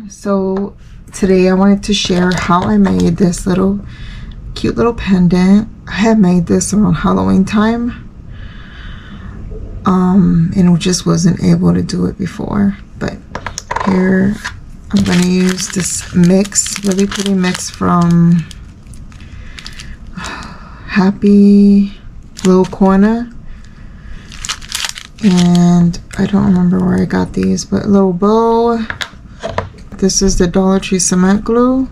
So today I wanted to share how I made this cute little pendant. I had made this around Halloween time, and just wasn't able to do it before. But here I'm gonna use this mix, really pretty mix from Happy Little Corner, and I don't remember where I got these, but a little bow. This is the Dollar Tree cement glue,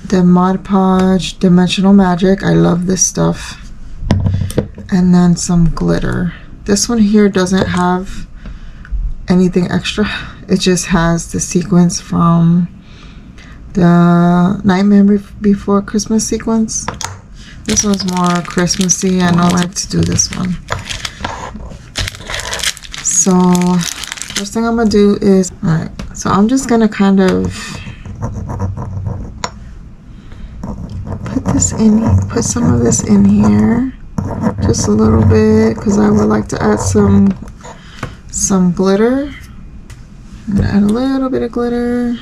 the Mod Podge Dimensional Magic. I love this stuff. And then some glitter. This one here doesn't have anything extra. It just has the sequins from the Nightmare Before Christmas sequence. This one's more Christmassy, and I like to do this one. So first thing I'm gonna do is, alright, so I'm just gonna kind of put some of this in here, just a little bit, because I would like to add some glitter. I'm gonna add a little bit of glitter.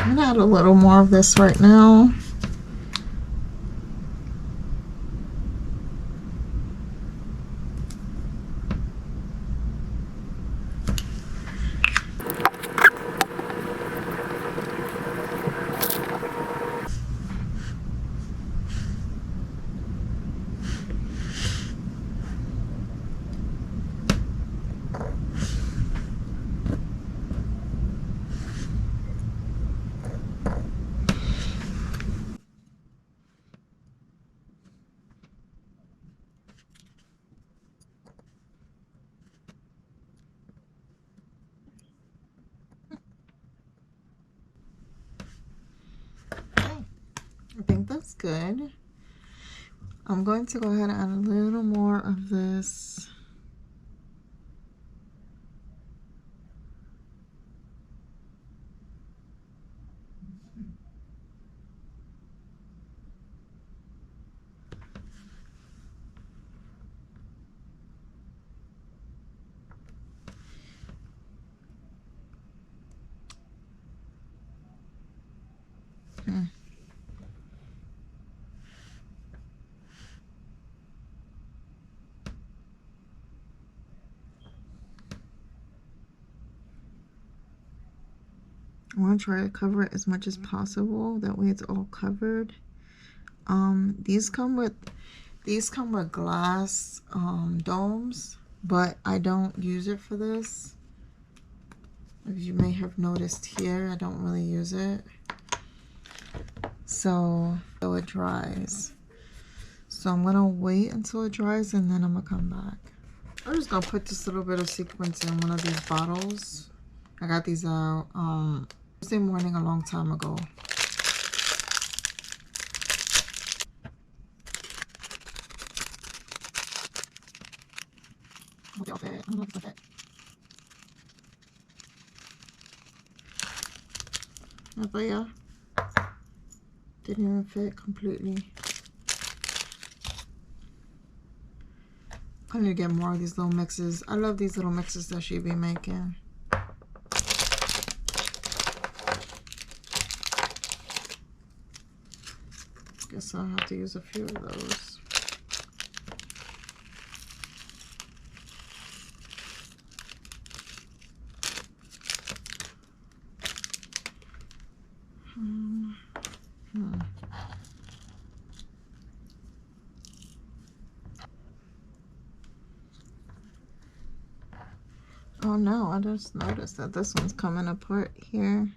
I'm gonna add a little more of this right now. I think that's good. I'm going to go ahead and add a little more of this. I want to try to cover it as much as possible. That way it's all covered. These come with glass domes, but I don't use it for this. As you may have noticed here, I don't really use it. So it dries. So I'm gonna wait until it dries, and then I'm gonna come back. I'm just gonna put this little bit of sequins in one of these bottles. I got these out Thursday morning a long time ago. But yeah, didn't even fit completely. I need to get more of these little mixes. I love these little mixes that she be making. Guess I'll have to use a few of those. Oh no, I just noticed that this one's coming apart here.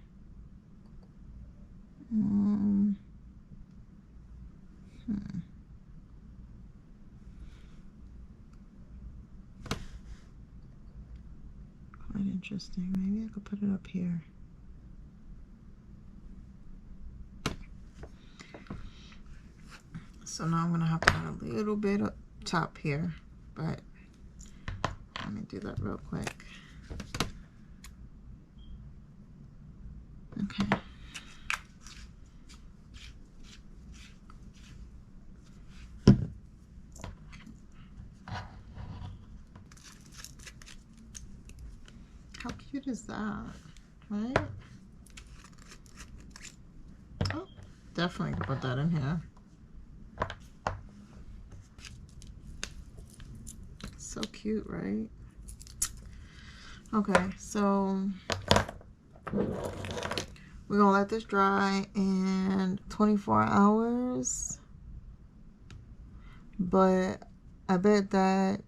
interesting. Maybe I could put it up here. So now I'm gonna have to add a little bit up top here, but let me do that real quick. Okay. How cute is that, right? Oh, definitely put that in here. So cute, right? Okay, so we're gonna let this dry in 24 hours, but I bet that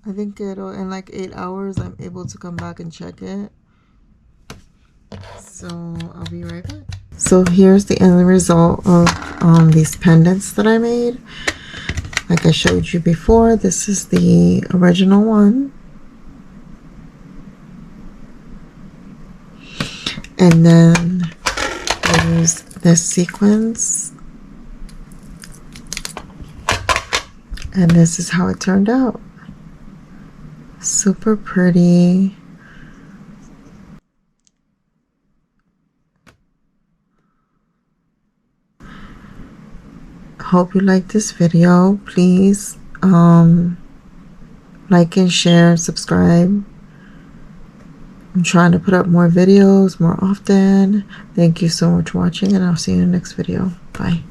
I think it'll in like 8 hours I'm able to come back and check it. So I'll be right back. So here's the end result of these pendants that I made. Like I showed you before, this is the original one. And then I used this sequins. And this is how it turned out. Super pretty. Hope you like this video. Please like and share, subscribe. I'm trying to put up more videos more often. Thank you so much for watching, and I'll see you in the next video. Bye.